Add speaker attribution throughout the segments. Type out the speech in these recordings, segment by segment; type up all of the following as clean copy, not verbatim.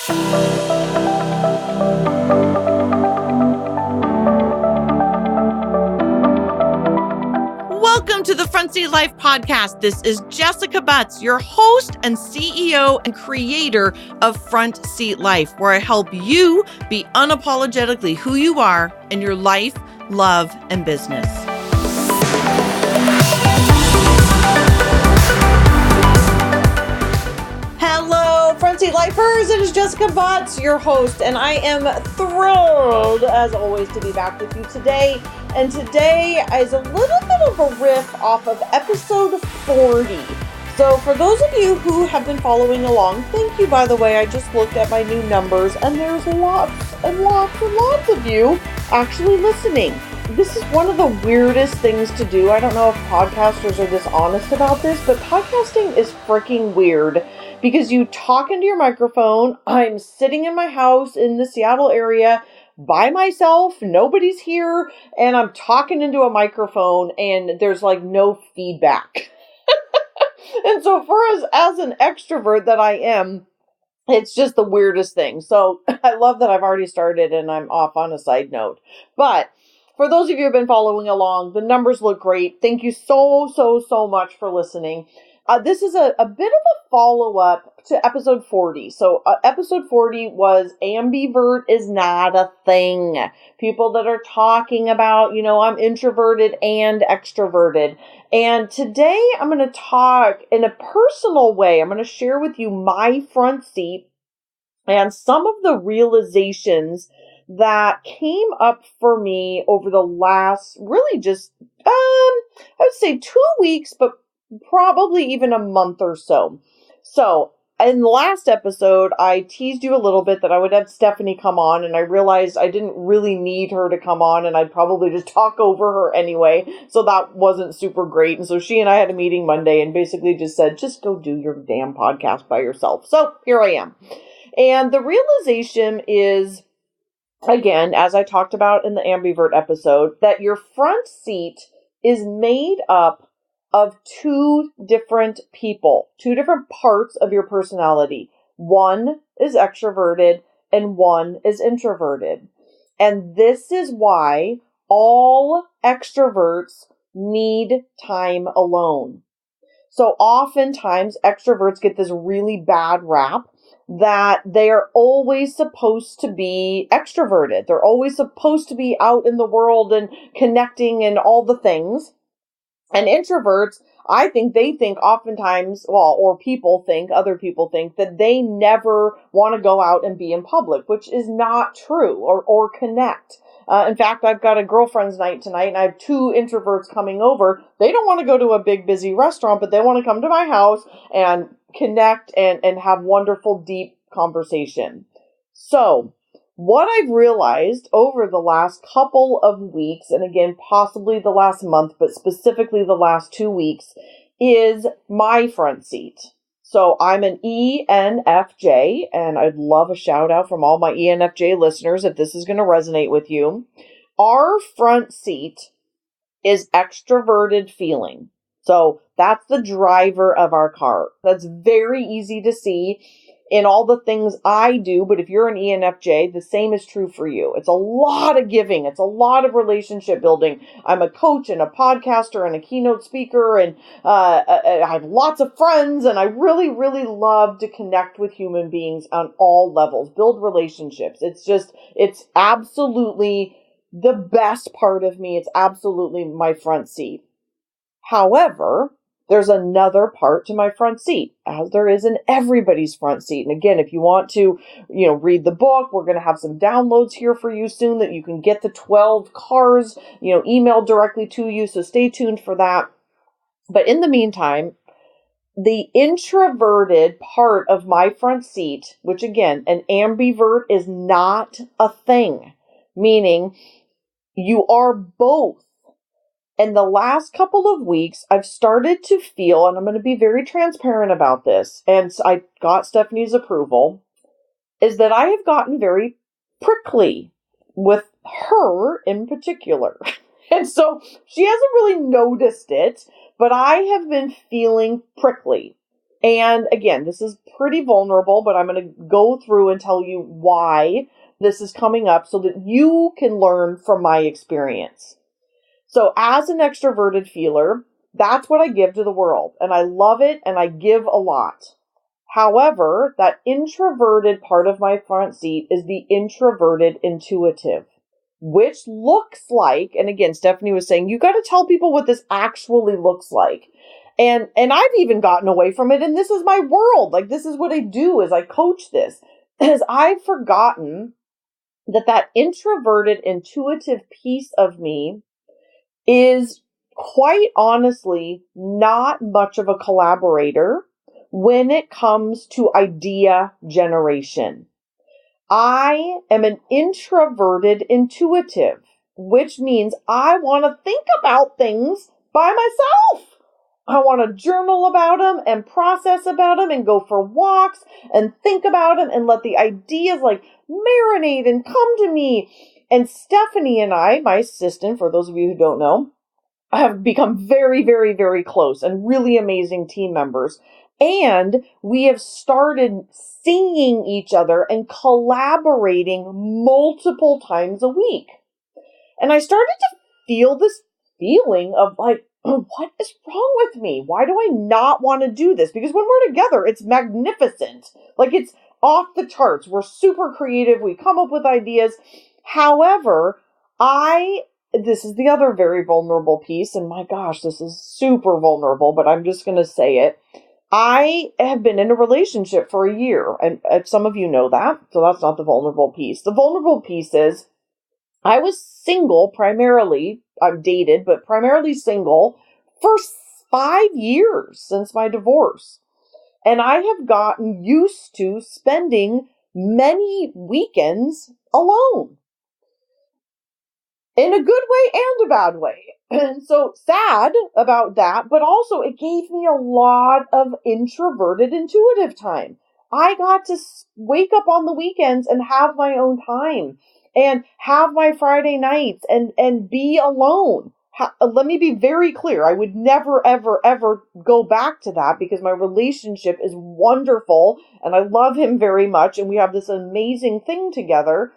Speaker 1: Welcome to the Front Seat Life podcast. This is Jessica Butts, your host and CEO and creator of Front Seat Life, where I help you be unapologetically who you are in your life, love, and business. Hello, Front Seat Lifers. It is Jessica Butts, your host, and I am thrilled, as always, to be back with you today. And today is a little bit of a riff off of episode 40. So for those of you who have been following along, thank you, by the way. I just looked at my new numbers, and there's lots and lots and lots of you actually listening. This is one of the weirdest things to do. I don't know if podcasters are this honest about this, but podcasting is freaking weird because you talk into your microphone. I'm sitting in my house in the Seattle area by myself, nobody's here, and I'm talking into a microphone and there's like no feedback. And so for as an extrovert that I am, it's just the weirdest thing. So I love that I've already started and I'm off on a side note. But for those of you who have been following along, the numbers look great. Thank you so much for listening. This is a bit of a follow-up to episode 40. So episode 40 was ambivert is not a thing. People that are talking about, I'm introverted and extroverted. And today I'm going to talk in a personal way. I'm going to share with you my front seat and some of the realizations that came up for me over the last, really just, I would say 2 weeks, but probably even a month or so. So in the last episode, I teased you a little bit that I would have Stephanie come on, and I realized I didn't really need her to come on, and I'd probably just talk over her anyway. So that wasn't super great. And so she and I had a meeting Monday and basically just said, just go do your damn podcast by yourself. So here I am. And the realization is, again, as I talked about in the Ambivert episode, that your front seat is made up of two different people, two different parts of your personality. One is extroverted and one is introverted. And this is why all extroverts need time alone. So oftentimes extroverts get this really bad rap that they are always supposed to be extroverted. They're always supposed to be out in the world and connecting and all the things. And introverts, I think they think oftentimes, or other people think that they never want to go out and be in public, which is not true, or connect. In fact, I've got a girlfriend's night tonight and I have 2 introverts coming over. They don't want to go to a big, busy restaurant, but they want to come to my house and connect and have wonderful, deep conversation. So what I've realized over the last couple of weeks, and again, possibly the last month, but specifically the last 2 weeks, is my front seat. So I'm an ENFJ, and I'd love a shout out from all my ENFJ listeners if this is going to resonate with you. Our front seat is extroverted feeling. So that's the driver of our car. That's very easy to see in all the things I do, but if you're an ENFJ, the same is true for you. It's a lot of giving. It's a lot of relationship building. I'm a coach and a podcaster and a keynote speaker, and I have lots of friends, and I really, really love to connect with human beings on all levels, build relationships. It's absolutely the best part of me. It's absolutely my front seat. However, there's another part to my front seat, as there is in everybody's front seat. And again, if you want to, read the book, we're going to have some downloads here for you soon that you can get the 12 cars, emailed directly to you. So stay tuned for that. But in the meantime, the introverted part of my front seat, which again, an ambivert is not a thing, meaning you are both. In the last couple of weeks, I've started to feel, and I'm going to be very transparent about this, and I got Stephanie's approval, is that I have gotten very prickly with her in particular. And so she hasn't really noticed it, but I have been feeling prickly. And again, this is pretty vulnerable, but I'm going to go through and tell you why this is coming up so that you can learn from my experience. So as an extroverted feeler, that's what I give to the world. And I love it and I give a lot. However, that introverted part of my front seat is the introverted intuitive, which looks like, and again, Stephanie was saying, you got to tell people what this actually looks like. And I've even gotten away from it. And this is my world. Like, this is what I do is I coach this, as I've forgotten that introverted intuitive piece of me is quite honestly not much of a collaborator when it comes to idea generation. I am an introverted intuitive, which means I want to think about things by myself. I want to journal about them and process about them and go for walks and think about them and let the ideas like marinate and come to me. And Stephanie and I, my assistant, for those of you who don't know, have become very, very, very close and really amazing team members. And we have started seeing each other and collaborating multiple times a week. And I started to feel this feeling of like, what is wrong with me? Why do I not want to do this? Because when we're together, it's magnificent. Like, it's off the charts. We're super creative. We come up with ideas. However, this is the other very vulnerable piece. And my gosh, this is super vulnerable, but I'm just going to say it. I have been in a relationship for a year, and some of you know that, so that's not the vulnerable piece. The vulnerable piece is I was single primarily. I'm dated, but primarily single for 5 years since my divorce. And I have gotten used to spending many weekends alone. In a good way and a bad way. And so sad about that, but also it gave me a lot of introverted intuitive time. I got to wake up on the weekends and have my own time and have my Friday nights and be alone. Let me be very clear. I would never, ever, ever go back to that because my relationship is wonderful and I love him very much and we have this amazing thing together.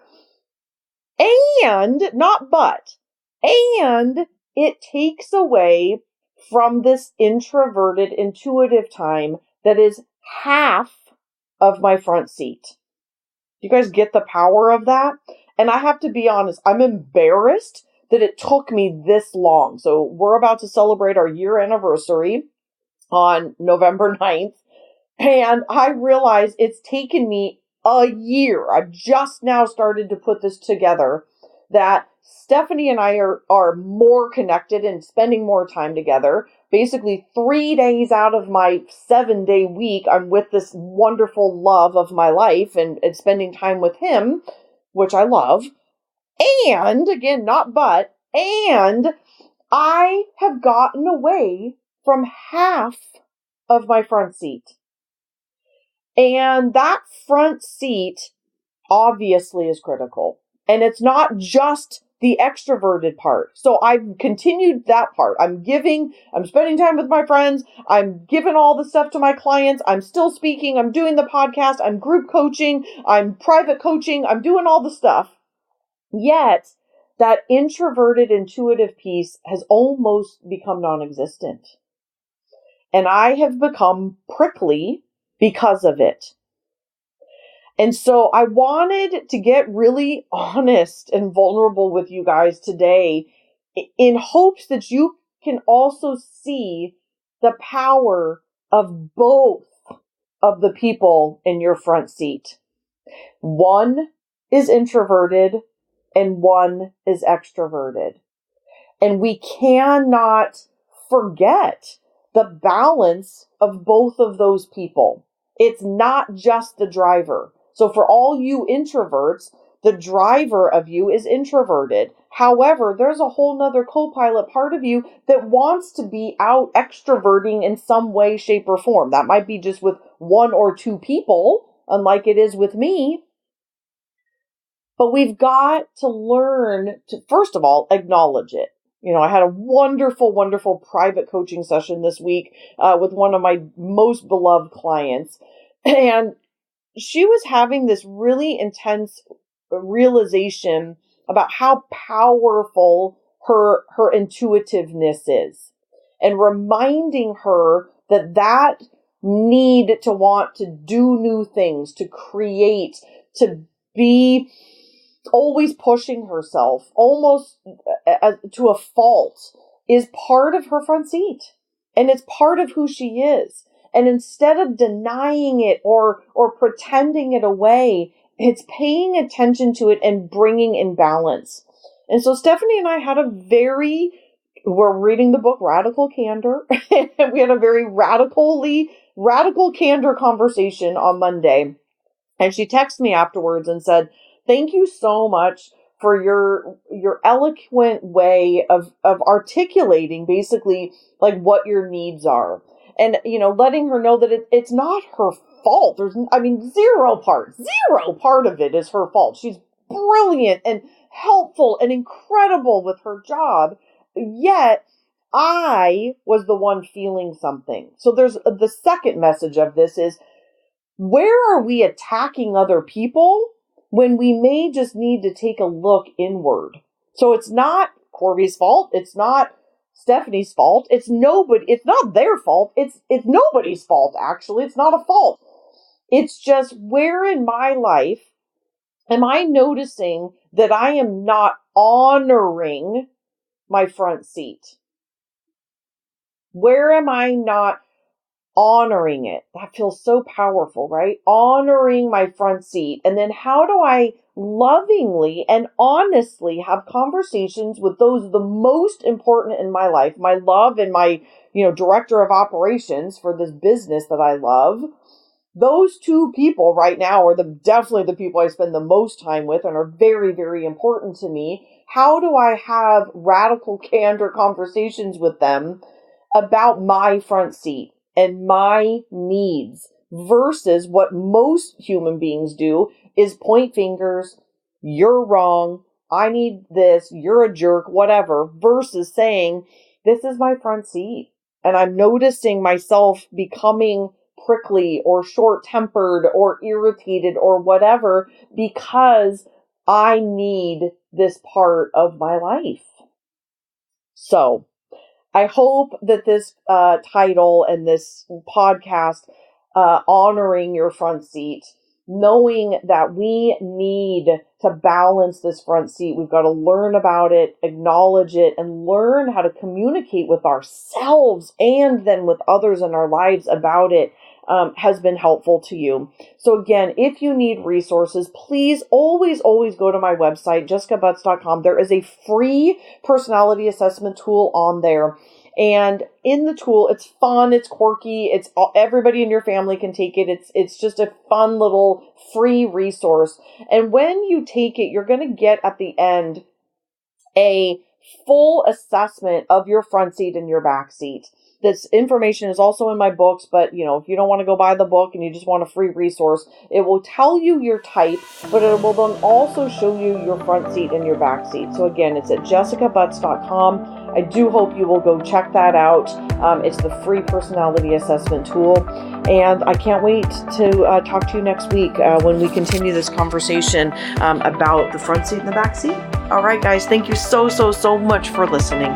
Speaker 1: And it takes away from this introverted intuitive time that is half of my front seat. You guys get the power of that? And I have to be honest, I'm embarrassed that it took me this long. So we're about to celebrate our year anniversary on November 9th. And I realize it's taken me a year. I've just now started to put this together that Stephanie and I are more connected and spending more time together. Basically 3 days out of my 7-day week, I'm with this wonderful love of my life and spending time with him, which I love. And again, and I have gotten away from half of my front seat. And that front seat obviously is critical. And it's not just the extroverted part. So I've continued that part. I'm spending time with my friends. I'm giving all the stuff to my clients. I'm still speaking. I'm doing the podcast. I'm group coaching. I'm private coaching. I'm doing all the stuff. Yet that introverted intuitive piece has almost become non-existent. And I have become prickly because of it. And so I wanted to get really honest and vulnerable with you guys today in hopes that you can also see the power of both of the people in your front seat. One is introverted and one is extroverted. And we cannot forget the balance of both of those people. It's not just the driver. So for all you introverts, the driver of you is introverted. However, there's a whole nother co-pilot part of you that wants to be out extroverting in some way, shape, or form. That might be just with 1 or 2 people, unlike it is with me. But we've got to learn to, first of all, acknowledge it. I had a wonderful, wonderful private coaching session this week with one of my most beloved clients. And she was having this really intense realization about how powerful her intuitiveness is, and reminding her that need to want to do new things, to create, to be always pushing herself almost to a fault is part of her front seat, and it's part of who she is. And instead of denying it or pretending it away, it's paying attention to it and bringing in balance. And so Stephanie and I had we're reading the book Radical Candor, and we had a very radical candor conversation on Monday. And she texted me afterwards and said, "Thank you so much for your eloquent way of articulating basically like what your needs are." And, letting her know that it's not her fault. Zero part of it is her fault. She's brilliant and helpful and incredible with her job. Yet I was the one feeling something. So there's the second message of this is, where are we attacking other people when we may just need to take a look inward? So it's not Corby's fault. It's not Stephanie's fault. It's not their fault. It's nobody's fault, actually. It's not a fault. It's just, where in my life am I noticing that I am not honoring my front seat? Where am I not honoring it? That feels so powerful, right? Honoring my front seat. And then how do I lovingly and honestly have conversations with those the most important in my life, my love and my, director of operations for this business that I love. Those two people right now are definitely the people I spend the most time with and are very, very important to me. How do I have radical candor conversations with them about my front seat and my needs, versus what most human beings do is point fingers, you're wrong, I need this, you're a jerk, whatever, versus saying, this is my front seat. And I'm noticing myself becoming prickly or short-tempered or irritated or whatever because I need this part of my life. So I hope that this title and this podcast, honoring your front seat, knowing that we need to balance this front seat, we've got to learn about it, acknowledge it, and learn how to communicate with ourselves and then with others in our lives about it, has been helpful to you. So again, if you need resources, please always go to my website, jessicabutts.com. There is a free personality assessment tool on there. And in the tool, it's fun, it's quirky, everybody in your family can take it. It's just a fun little free resource. And when you take it, you're going to get at the end a full assessment of your front seat and your back seat. This information is also in my books, but if you don't want to go buy the book and you just want a free resource, it will tell you your type, but it will then also show you your front seat and your back seat. So again, it's at jessicabutts.com. I do hope you will go check that out. It's the free personality assessment tool. And I can't wait to talk to you next week when we continue this conversation about the front seat and the back seat. All right, guys, thank you so much for listening.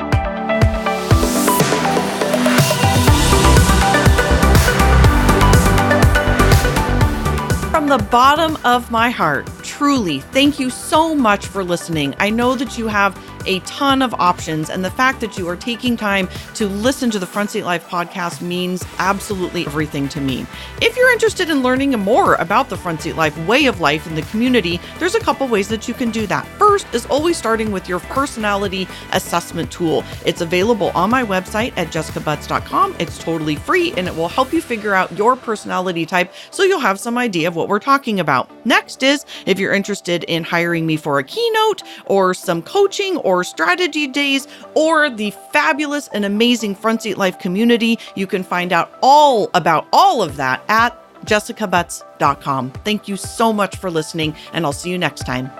Speaker 1: From the bottom of my heart, truly, thank you so much for listening. I know that you have a ton of options, and the fact that you are taking time to listen to the Front Seat Life podcast means absolutely everything to me. If you're interested in learning more about the Front Seat Life way of life in the community, there's a couple ways that you can do that. First is always starting with your personality assessment tool. It's available on my website at jessicabutts.com. It's totally free, and it will help you figure out your personality type so you'll have some idea of what we're talking about. Next is, if you're interested in hiring me for a keynote or some coaching or strategy days or the fabulous and amazing Front Seat Life community, you can find out all about all of that at jessicabutts.com. Thank you so much for listening, and I'll see you next time.